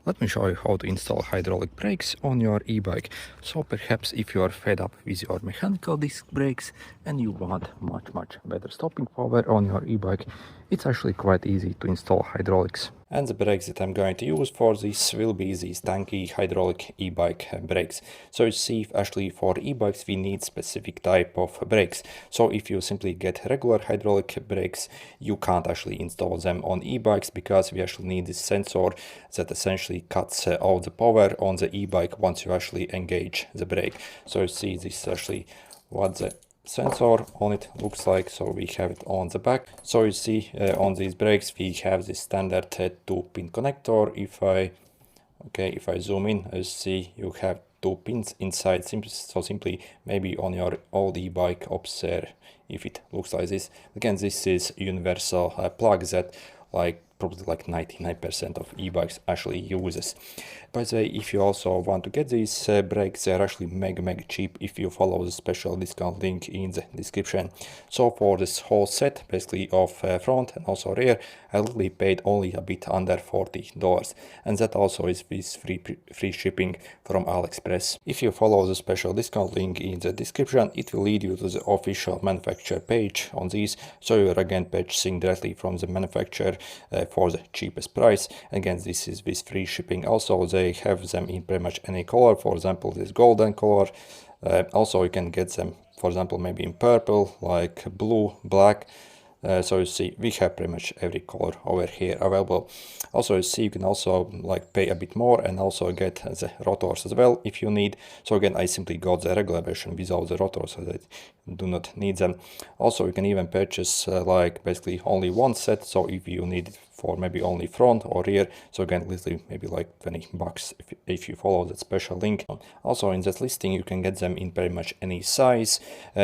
Let me show you how to install hydraulic brakes on your e-bike. So perhaps if you are fed up with your mechanical disc brakes and you want much better stopping power on your e-bike, it's actually quite easy to install hydraulics. And the brakes that I'm going to use for this will be these tanky hydraulic e-bike brakes. So you see, actually for e-bikes we need specific type of brakes. So if you simply get regular hydraulic brakes, you can't actually install them on e-bikes because we actually need this sensor that essentially cuts out the power on the e-bike once you actually engage the brake. So you see, this is actually what the sensor on it looks like. So we have it on the back. So you see on these brakes we have this standard 2-pin connector. If I zoom in, you see you have 2 pins inside. So simply maybe on your old e-bike observe if it looks like this. Again, this is universal plug that probably 99% of e-bikes actually uses. By the way, if you also want to get these brakes, they're actually mega cheap if you follow the special discount link in the description. So for this whole set, basically of front and also rear, I literally paid only a bit under $40, and that also is with free shipping from AliExpress. If you follow the special discount link in the description, it will lead you to the official manufacturer page on these, so you're again purchasing directly from the manufacturer for the cheapest price. Again, this is with free shipping. Also, they have them in pretty much any color. For example, this golden color. Also, you can get them, for example, maybe in purple, like blue, black. So you see, we have pretty much every color over here available. Also, you see, you can also pay a bit more and also get the rotors as well if you need. So again, I simply got the regular version without the rotors, so that you do not need them. Also, you can even purchase basically only one set. So if you need it for maybe only front or rear, so again, literally maybe like $20 if you follow that special link. Also, in that listing you can get them in pretty much any size.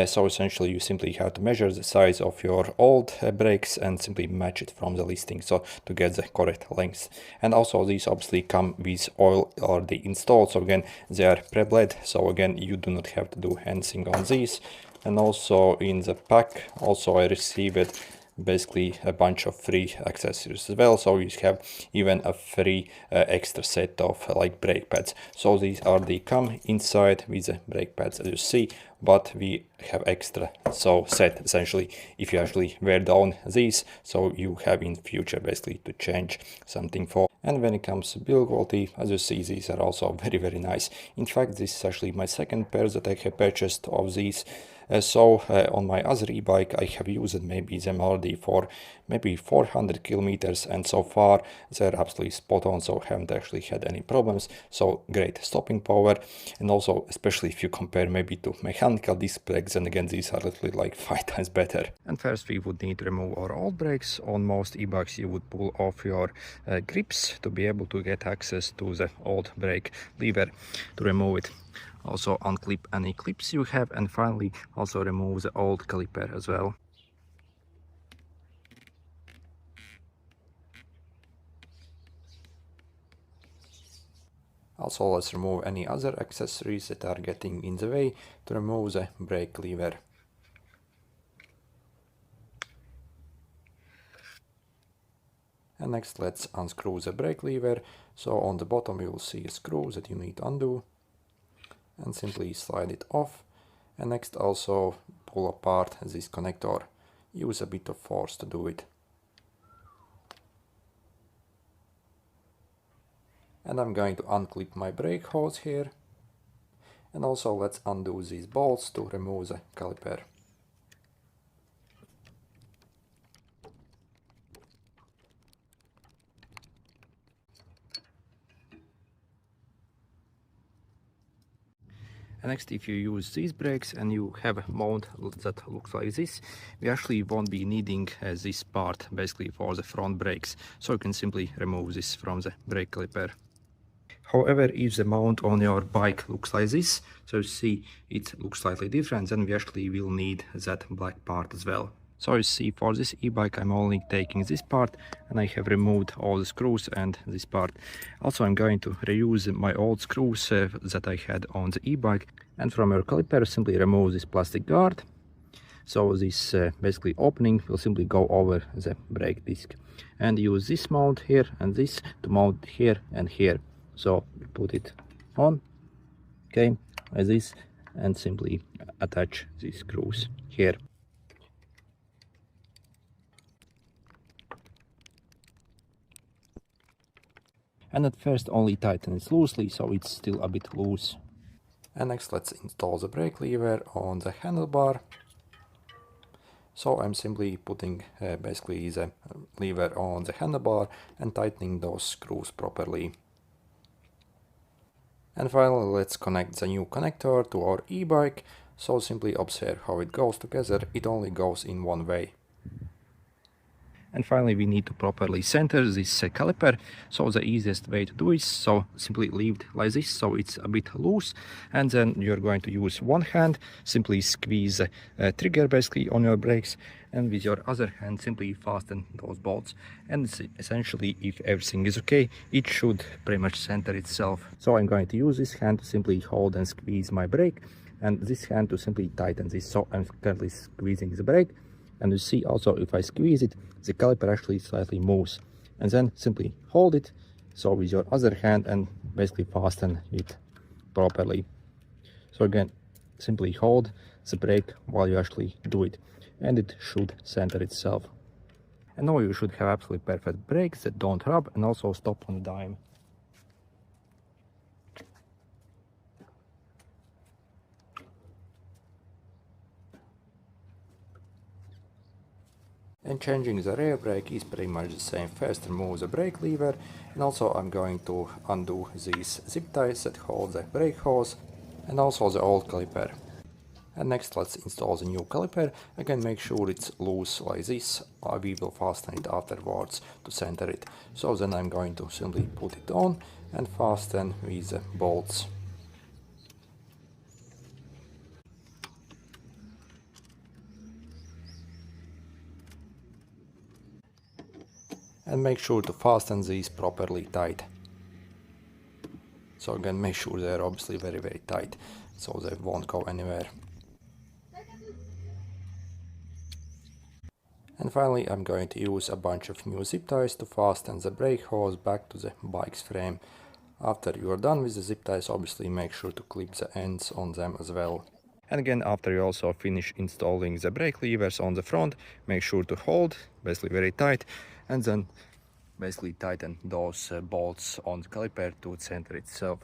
So essentially you simply have to measure the size of your old brakes and simply match it from the listing, so to get the correct length. And also these obviously come with oil already installed, so again they are pre-bled, so again you do not have to do anything on these. And also in the pack also I received basically a bunch of free accessories as well. So you have even a free extra set of brake pads. So these already come inside with the brake pads as you see, but we have extra set essentially if you actually wear down these, so you have in future basically to change something for. And when it comes to build quality, as you see, these are also very nice. In fact, this is actually my second pair that I have purchased of these. On my other e-bike I have used maybe them already for maybe 400 kilometers, and so far they're absolutely spot on, so haven't actually had any problems. So great stopping power, and also especially if you compare maybe to mechanical disc brakes, and again these are literally like 5 times better. And first we would need to remove our old brakes. On most e-bikes you would pull off your grips to be able to get access to the old brake lever to remove it. Also unclip any clips you have, and finally also remove the old caliper as well. Also, let's remove any other accessories that are getting in the way to remove the brake lever. And next let's unscrew the brake lever. So on the bottom you will see a screw that you need to undo, and simply slide it off. And next also pull apart this connector. Use a bit of force to do it. And I'm going to unclip my brake hose here. And also let's undo these bolts to remove the caliper. And next, if you use these brakes and you have a mount that looks like this, we actually won't be needing this part basically for the front brakes, so you can simply remove this from the brake caliper. However, if the mount on your bike looks like this, so you see it looks slightly different, then we actually will need that black part as well. So you see, for this e-bike I'm only taking this part, and I have removed all the screws and this part. Also I'm going to reuse my old screws that I had on the e-bike, and from your caliper simply remove this plastic guard. So this basically opening will simply go over the brake disc, and use this mount here and this to mount here and here. So you put it on, okay, as this, and simply attach these screws here. And at first only tighten it loosely, so it's still a bit loose. And next let's install the brake lever on the handlebar. So I'm simply putting basically the lever on the handlebar and tightening those screws properly. And finally let's connect the new connector to our e-bike. So simply observe how it goes together. It only goes in one way. And finally we need to properly center this caliper. So the easiest way to do is so simply leave it like this, so it's a bit loose, and then you're going to use one hand, simply squeeze the trigger basically on your brakes, and with your other hand simply fasten those bolts. And essentially, if everything is okay, it should pretty much center itself. So I'm going to use this hand to simply hold and squeeze my brake, and this hand to simply tighten this. So I'm currently squeezing the brake, and you see also if I squeeze it, the caliper actually slightly moves, and then simply hold it so with your other hand and basically fasten it properly. So again, simply hold the brake while you actually do it, and it should center itself. And now you should have absolutely perfect brakes that don't rub and also stop on a dime. And changing the rear brake is pretty much the same. First remove the brake lever, and also I'm going to undo these zip ties that hold the brake hose and also the old caliper. And next let's install the new caliper. Again, make sure it's loose like this. We will fasten it afterwards to center it. So then I'm going to simply put it on and fasten with the bolts. And make sure to fasten these properly tight. So again, make sure they're obviously very tight, so they won't go anywhere. And finally, I'm going to use a bunch of new zip ties to fasten the brake hose back to the bike's frame. After you are done with the zip ties, obviously make sure to clip the ends on them as well. And again, after you also finish installing the brake levers on the front, make sure to hold basically very tight, and then basically tighten those bolts on the caliper to center itself.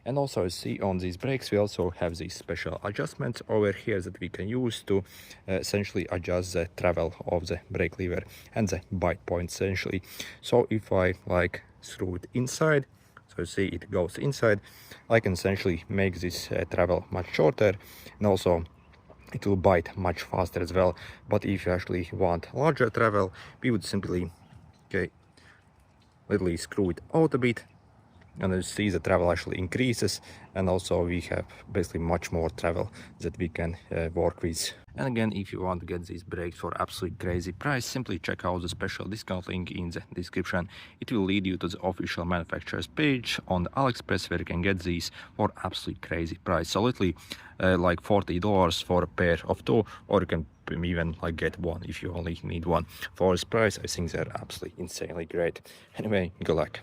And also, you see on these brakes we also have these special adjustments over here that we can use to essentially adjust the travel of the brake lever and the bite point essentially. So if I like screw it inside, so you see it goes inside, I can essentially make this travel much shorter, and also it will bite much faster as well. But if you actually want larger travel, we would simply literally screw it out a bit, and you see the travel actually increases, and also we have basically much more travel that we can work with. And again, if you want to get these brakes for absolutely crazy price, simply check out the special discount link in the description. It will lead you to the official manufacturer's page on the AliExpress, where you can get these for absolutely crazy price. So literally like $40 for a pair of two, or you can even like get one if you only need one. For this price, I think they're absolutely insanely great. Anyway, good luck.